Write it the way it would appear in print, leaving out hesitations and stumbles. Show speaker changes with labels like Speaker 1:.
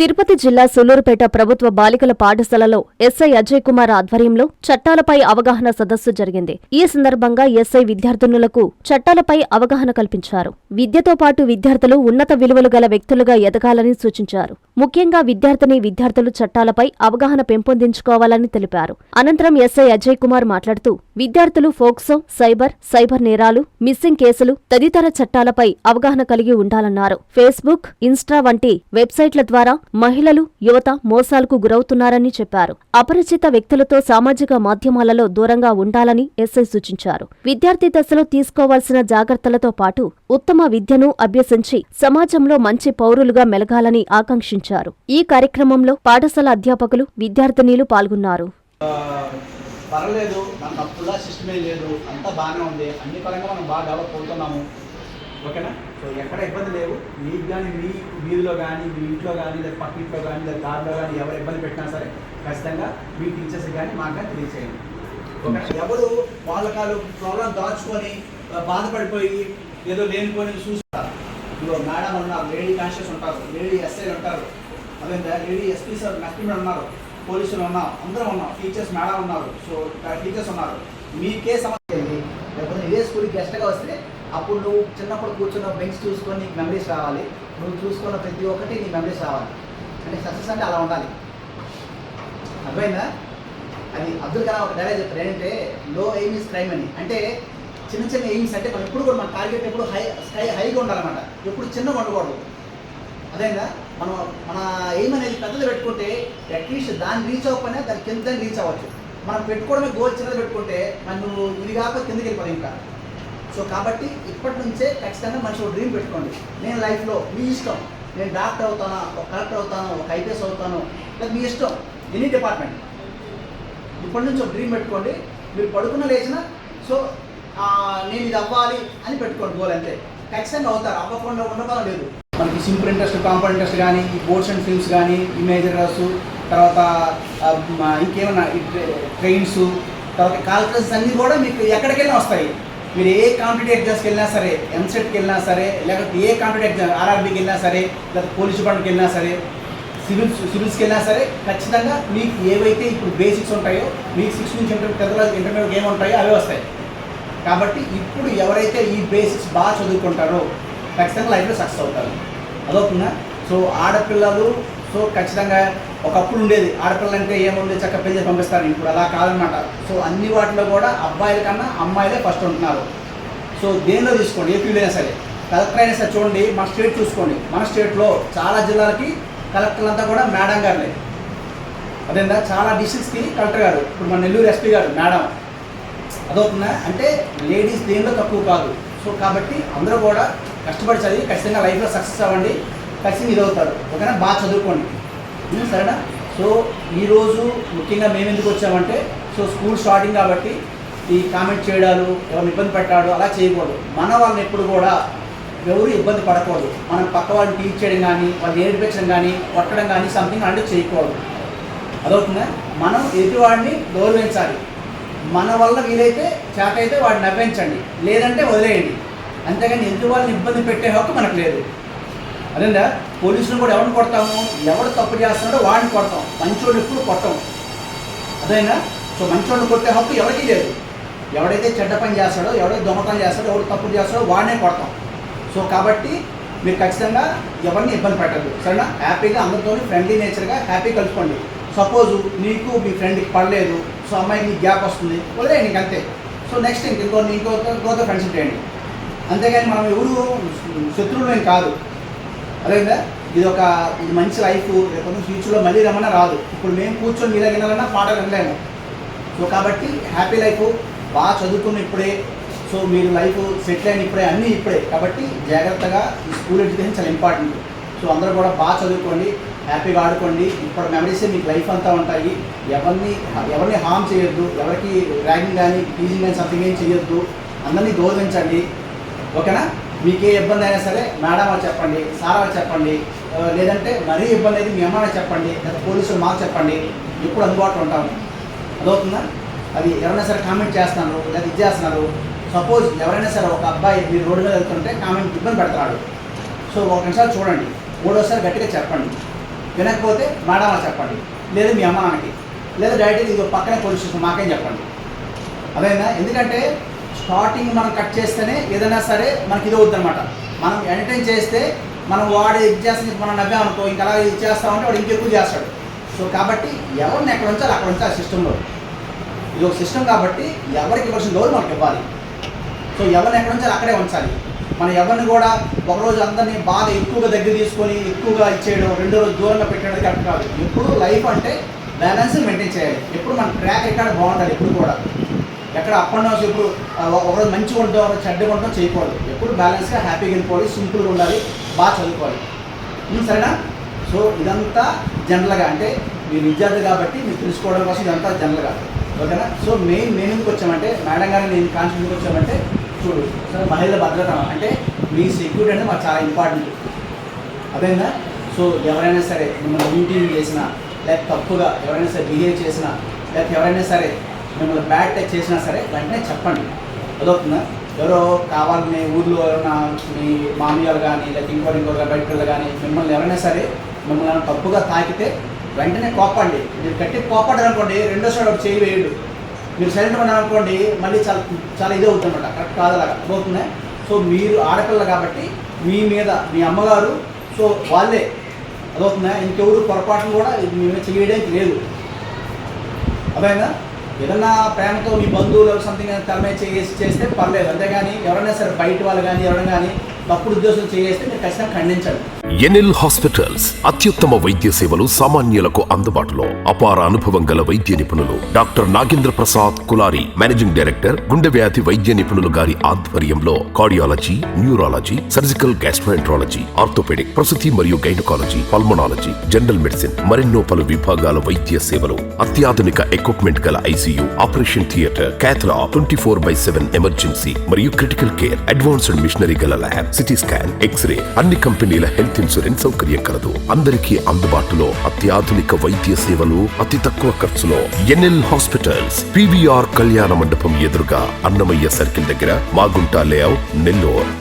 Speaker 1: తిరుపతి జిల్లా సూలూరుపేట ప్రభుత్వ బాలికల పాఠశాలలో ఎస్ఐ అజయ్ కుమార్ ఆధ్వర్యంలో చట్టాలపై అవగాహన సదస్సు జరిగింది. ఈ సందర్భంగా ఎస్ఐ విద్యార్థినులకు చట్టాలపై అవగాహన కల్పించారు. విద్యతో పాటు విద్యార్థులు ఉన్నత విలువలు గల వ్యక్తులుగా ఎదగాలని సూచించారు. ముఖ్యంగా విద్యార్థులు చట్టాలపై అవగాహన పెంపొందించుకోవాలని తెలిపారు. అనంతరం ఎస్ఐ అజయ్ కుమార్ మాట్లాడుతూ విద్యార్థులు ఫోక్సో, సైబర్ నేరాలు, మిస్సింగ్ కేసులు తదితర చట్టాలపై అవగాహన కలిగి ఉండాలన్నారు. ఫేస్బుక్, ఇన్స్టా వంటి వెబ్సైట్ల ద్వారా మహిళలు, యువత మోసాలకు గురవుతున్నారని చెప్పారు. అపరిచిత వ్యక్తులతో సామాజిక మాధ్యమాలలో దూరంగా ఉండాలని ఎస్ఐ సూచించారు. విద్యార్థి దశలో తీసుకోవాల్సిన జాగ్రత్తలతో పాటు ఉత్తమ విద్యను అభ్యసించి సమాజంలో మంచి పౌరులుగా మెలగాలని ఆకాంక్షించారు. ఈ కార్యక్రమంలో పాఠశాల అధ్యాపకులు, విద్యార్థినీలు పాల్గొన్నారు.
Speaker 2: పర్లేదు, మనకు అప్పులా సిస్టమే లేదు, అంతా బాగానే ఉంది, అన్ని పరంగా మనం బాగా డెవలప్ అవుతున్నాము. ఓకేనా? సో ఎక్కడ ఇబ్బంది లేవు. మీకు కానీ మీ వీధిలో కానీ మీ ఇంట్లో కానీ లేదా పక్కింట్లో కానీ లేదా దారిలో కానీ ఎవరు ఇబ్బంది పెట్టినా సరే ఖచ్చితంగా మీ టీచర్స్ కానీ మాకు కానీ తెలియచేయండి. ఓకే? ఎవరు వాళ్ళ కాలు ప్రాబ్లం దాచుకొని బాధపడిపోయి ఏదో లేనిపోయి చూస్తారు. ఇదిగో మేడం ఉన్నారు, లేడీ కాన్షియస్ ఉంటారు, లేడీ ఎస్ఐలు ఉంటారు, అదే లేడీ ఎస్పీ సార్ నక్కిమేడ్ ఉన్నారు, పోలీసులు ఉన్నాం, అందరం ఉన్నాం, టీచర్స్ మేడం ఉన్నారు, సో టీచర్స్ ఉన్నారు. మీకే సమస్య ఏంటి? లేకపోతే ఇదే స్కూల్కి గెస్ట్గా వస్తే అప్పుడు నువ్వు చిన్నప్పుడు కూర్చున్న బెంచ్ చూసుకొని నీకు మెమరీస్ రావాలి, నువ్వు చూసుకున్న ప్రతి ఒక్కటి నీ మెమరీస్ రావాలి. అంటే సక్సెస్ అంటే అలా ఉండాలి. అర్థమైందా? అది అబ్దుల్ కలాం ఒక డైలాగ్ చెప్తారు ఏంటంటే, లో ఎయిమ్ ఈజ్ క్రైమ్ అని. అంటే చిన్న చిన్న ఎయిమ్స్ అంటే మనం ఎప్పుడు కూడా మన టార్గెట్ ఎప్పుడు హైగా ఉండాలన్నమాట, ఎప్పుడు చిన్నగా ఉండకూడదు. అదేందా? మన ఎయిమ్ అనేది పెద్దది పెట్టుకుంటే అట్లీస్ట్ దాన్ని రీచ్ అవ్వకపోయినా దాని కింద రీచ్ అవ్వచ్చు. మనం పెట్టుకోవడమే గోల్ చిన్నది పెట్టుకుంటే నువ్వు ఇది కాకపోతే కిందకి వెళ్ళిపోయి ఇంకా. సో కాబట్టి ఇప్పటి నుంచే ఖచ్చితంగా మనిషి ఒక డ్రీమ్ పెట్టుకోండి. నేను లైఫ్లో మీ ఇష్టం, నేను డాక్టర్ అవుతానా, ఒక కలెక్టర్ అవుతాను, ఒక ఐపీఎస్ అవుతాను, లేదా మీ ఇష్టం, ఎనీ డిపార్ట్మెంట్. ఇప్పటి నుంచి ఒక డ్రీమ్ పెట్టుకోండి. మీరు పడుకున్న లేచిన సో నేను ఇది అవ్వాలి అని పెట్టుకోండి గోల్, అంతే. ఖచ్చితంగా అవుతారు, అవ్వకుండా ఉండడం లేదు. మనకి సింపుల్ ఇంట్రెస్ట్, కాంపౌండ్ ఇంట్రెస్ట్ కానీ, ఈ బోర్డ్స్ అండ్ ఫిల్మ్స్ కానీ, ఇమేజర్స్, తర్వాత ఇంకేమన్నా ట్రైన్స్, తర్వాత కాల్కులస్ అన్నీ కూడా మీకు ఎక్కడికెళ్ళినా వస్తాయి. మీరు ఏ కాంపిటేటివ్ ఎగ్జామ్స్కి వెళ్ళినా సరే, ఎంసెట్కి వెళ్ళినా సరే, లేకపోతే ఏ కాంపిటేటివ్ ఎగ్జామ్ ఆర్ఆర్బీకి వెళ్ళినా సరే, లేకపోతే పోలీస్ డిపార్ట్మెంట్కి వెళ్ళినా సరే, సివిల్స్కి వెళ్ళినా సరే, ఖచ్చితంగా మీకు ఏవైతే ఇప్పుడు బేసిక్స్ ఉంటాయో, మీకు 6 నుంచి ఇంటర్మీడియట్ ఏమి ఉంటాయో అవే వస్తాయి. కాబట్టి ఇప్పుడు ఎవరైతే ఈ బేసిక్స్ బాగా చదువుకుంటారో ఖచ్చితంగా లైఫ్లో సక్సెస్ అవుతారు. అదవుతుందా? సో ఆడపిల్లలు సో ఖచ్చితంగా ఒకప్పుడు ఉండేది, ఆడపిల్లలంటే ఏముంది చక్కగా పెళ్లి పంపిస్తారు, ఇప్పుడు అలా కాదనమాట. సో అన్ని వాటిలో కూడా అబ్బాయిల కన్నా అమ్మాయిలే ఫస్ట్ ఉంటున్నారు. సో దేనిలో తీసుకోండి, ఏ ఫీల్డ్ అయినా సరే, కలెక్టర్ అయినా సరే చూడండి, మన స్టేట్ చూసుకోండి, మన స్టేట్లో చాలా జిల్లాలకి కలెక్టర్లంతా కూడా మేడం గారులే. అదేందా? చాలా డిస్ట్రిక్ట్స్కి కలెక్టర్ గారు, ఇప్పుడు మన నెల్లూరు ఎస్పీ గారు మేడం. అదవుతుందా? అంటే లేడీస్ దేనిలో తక్కువ కాదు. సో కాబట్టి అందరూ కూడా కష్టపడి చదివి ఖచ్చితంగా లైఫ్లో సక్సెస్ అవ్వండి, ఖచ్చితంగా ఇది అవుతారు. ఓకేనా? బాగా చదువుకోండి, సరేనా? సో ఈరోజు ముఖ్యంగా మేము ఎందుకు వచ్చామంటే, సో స్కూల్ స్టార్టింగ్ కాబట్టి ఈ కామెంట్ చేయడాలు, ఎవరిని ఇబ్బంది పెట్టాడు అలా చేయకూడదు. మన వాళ్ళని ఎప్పుడు కూడా ఎవరు ఇబ్బంది పడకూడదు. మనం పక్క వాళ్ళని టీచ్ చేయడం కానీ, వాళ్ళు నేర్పించడం కానీ, కొట్టడం కానీ సంథింగ్ అంటే చేయకూడదు. అదవుతుందా? మనం ఎదుటివాడిని గౌరవించాలి. మన వల్ల వీలైతే చేతైతే వాడిని నవ్వించండి, లేదంటే వదిలేయండి. అంతేగాని ఎదుటి వాళ్ళని ఇబ్బంది పెట్టే హక్కు మనకు లేదు. అదేందా? పోలీసులు కూడా ఎవరిని కొడతాము, ఎవడు తప్పు చేస్తున్నాడో వాడిని కొడతాం, మంచోడు ఎప్పుడు కొట్టాం. అదేనా? సో మంచోడిని కొట్టే హక్కు ఎవరికీ లేదు. ఎవడైతే చెడ్డ పని చేస్తాడో, ఎవడైతే దొంగతనం చేస్తాడో, ఎవడు తప్పు చేస్తాడో వాడినే కొడతాం. సో కాబట్టి మీరు ఖచ్చితంగా ఎవరిని ఇబ్బంది పెట్టద్దు, సరేనా? హ్యాపీగా అందరితో ఫ్రెండ్లీ నేచర్గా హ్యాపీ కలుపుకోండి. సపోజు నీకు మీ ఫ్రెండ్కి పడలేదు, సో అమ్మాయికి నీకు గ్యాప్ వస్తుంది, వదిలేయండి ఇంక అంతే. సో నెక్స్ట్ ఇంకోతో ఫ్రెండ్షిప్ చేయండి. అంతేగాని మనం ఎవరు శత్రువులేం కాదు. అదేవిధంగా ఇది మంచి లైఫ్, రేపు ఫ్యూచర్లో మళ్ళీ రమ్మన్నా రాదు. ఇప్పుడు మేము కూర్చొని ఇలా వినాలన్నా పాటలు వినలేము. సో కాబట్టి హ్యాపీ లైఫ్, బాగా చదువుకున్న ఇప్పుడే, సో మీరు లైఫ్ సెటిల్ అయిన ఇప్పుడే, అన్నీ ఇప్పుడే. కాబట్టి జాగ్రత్తగా ఈ స్కూల్ ఎడ్యుకేషన్ చాలా ఇంపార్టెంట్. సో అందరూ కూడా బాగా చదువుకోండి, హ్యాపీగా ఆడుకోండి. ఇప్పుడు మెమరీసే మీకు లైఫ్ అంతా ఉంటాయి. ఎవరిని హార్మ్ చేయొద్దు, ఎవరికి ర్యాగింగ్ కానీ టీజింగ్ కానీ సంథింగ్ ఏం చేయొద్దు, అందరినీ గౌరవించండి. ఓకేనా? మీకే ఇబ్బంది అయినా సరే మేడం అని చెప్పండి, సార్ అని చెప్పండి, లేదంటే మరీ ఇబ్బంది అయితే మీ అమ్మాయి చెప్పండి, లేదా పోలీసులు మాకు చెప్పండి, ఎప్పుడు అందుబాటులో ఉంటాము. అదవుతుందా? అది ఎవరైనా సరే కామెంట్ చేస్తున్నారు లేదా ఇది చేస్తున్నారు, సపోజ్ ఎవరైనా సరే ఒక అబ్బాయి మీరు రోడ్డు మీద వెళ్తుంటే కామెంట్ ఇబ్బంది పెడతాడు, సో ఒక నిమిషాలు చూడండి, మూడోసారి గట్టిగా చెప్పండి. వినకపోతే మేడం అని చెప్పండి, లేదా మీ అమ్మ నాన్నకి, లేదా డైరెక్ట్గా ఇది పక్కనే పోలీస్ స్టేషన్ మాకేం చెప్పండి. అదేనా, ఎందుకంటే స్టార్టింగ్ మనం కట్ చేస్తేనే ఏదైనా సరే మనకి ఇది అవుతుంది అనమాట. మనం ఎంటర్టైన్ చేస్తే మనం వాడు ఇది చేస్తే మనం నవ్వామనుకో, ఇంకా అలా ఇది చేస్తామంటే వాడు ఇంకెక్కువ చేస్తాడు. సో కాబట్టి ఎవరిని ఎక్కడ ఉంచాలి అక్కడ ఉంచాలి సిస్టంలో. ఇది ఒక సిస్టమ్ కాబట్టి ఎవరికి ఇవ్వాల్సిన గౌరవం మనకి ఇవ్వాలి. సో ఎవరిని ఎక్కడ ఉంచాలి అక్కడే ఉంచాలి. మనం ఎవరిని కూడా ఒకరోజు అందరినీ బాగా ఎక్కువగా దగ్గర తీసుకొని ఎక్కువగా ఇచ్చేయడం, రెండో రోజు దూరంగా పెట్టడం కరెక్ట్ కాదు. ఎప్పుడు లైఫ్ అంటే బ్యాలెన్స్ మెయింటైన్ చేయాలి. ఎప్పుడు మన ట్రాక్ రికార్డ్ బాగుండాలి. ఎప్పుడు కూడా ఎక్కడ అప్ అండ్ డౌన్స్ ఇప్పుడు ఒకరోజు మంచిగా ఉండడం ఒకరోజు చెడ్డగా ఉండడం చేయకూడదు. ఎప్పుడు బ్యాలెన్స్గా హ్యాపీగా వెళ్ళిపోవాలి, సింపుల్గా ఉండాలి, బాగా చదువుకోవాలి. సరేనా? సో ఇదంతా జనరల్గా అంటే మీరు విద్యార్థి కాబట్టి మీరు తెలుసుకోవడం కోసం ఇదంతా జనరల్గా, ఓకేనా? సో మేము ఎందుకు వచ్చామంటే మేడం గారిని నేను కాన్సెప్ట్ ఎందుకు వచ్చామంటే చూడు సార్, మహిళల భద్రత అంటే మీ సెక్యూరిటీ అనేది మాకు చాలా ఇంపార్టెంట్. అదేనా? సో ఎవరైనా సరే మిమ్మల్ని మీటింగ్ చేసినా, లేక తప్పుగా ఎవరైనా సరే బిహేవ్ చేసినా, లేక ఎవరైనా సరే మిమ్మల్ని బ్యాడ్ టచ్ చేసినా సరే వెంటనే చెప్పండి. అదవుతుందా? ఎవరో కావాలని ఊర్లో ఎవరైనా మీ మామయ్యలు కానీ లేక ఇంకో బయట కానీ మిమ్మల్ని ఎవరైనా సరే మిమ్మల్ని తప్పుగా తాకితే వెంటనే కోపండి. మీరు గట్టి కోపడ్డారు అనుకోండి, రెండోసారి ఒకటి చేయి వేయడు. మీరు సైలెంట్ ఉన్నారనుకోండి మళ్ళీ చాలా ఇది అవుతుందన్నమాట. కరెక్ట్ కాదు, అలాగా అర్థమవుతుందా? సో మీరు ఆడపిల్ల కాబట్టి మీ మీద మీ అమ్మగారు సో వాళ్ళే, అదవుతుందా? ఇంకెవరు పొరపాటును కూడా మీ మీద చేయడానికి లేదు. అదేనా? ఏదన్నా ప్రేమతో మీ బంధువులు సంథింగ్ తలమే చేస్తే పర్లేదు, అంతేగాని ఎవరైనా సరే బయట వాళ్ళు కానీ ఎవరైనా కానీ తప్పుడు ఉద్దేశం చేస్తే మీరు ఖచ్చితంగా ఖండించండి.
Speaker 3: ఎన్ఎల్ హాస్పిటల్స్ అత్యుత్తమ వైద్య సేవలు సామాన్యులకు అందుబాటులో. అపార అనుభవం గల వైద్య నిపుణులు doctor Nagendra Prasad Kulari, managing director, గుండె వ్యాధి వైద్య నిపుణులు గారి ఆధ్వర్యంలో cardiology, neurology, surgical gastroenterology, orthopaedic, ప్రసూతి మరియు గైనకాలజీ, పల్మనాలజీ, జనరల్ మెడిసిన్ మరెన్నో పలు విభాగాల వైద్య సేవలు, అత్యాధునిక ఎక్విప్మెంట్ గల ఐసీయూ, ఆపరేషన్ థియేటర్, క్యాథ్లా, 24/7 ఎమర్జెన్సీ మరియు క్రిటికల్ కేర్, అడ్వాన్స్డ్ మిషనరీ గల ల్యాబ్, సిటీ స్కాన్, ఎక్స్రే, అన్ని కంపెనీల హెల్త్ ఇన్సూరెన్స్ సౌకర్యం కలదు. అందరికీ అందుబాటులో అత్యాధునిక వైద్య సేవలు అతి తక్కువ ఖర్చులో. ఎన్ఎల్ హాస్పిటల్స్, పివిఆర్ కళ్యాణ మండపం ఎదురుగా, అన్నమయ్య సర్కిల్ దగ్గర, మాగుంట లేఅవుట్, నెల్లూరు.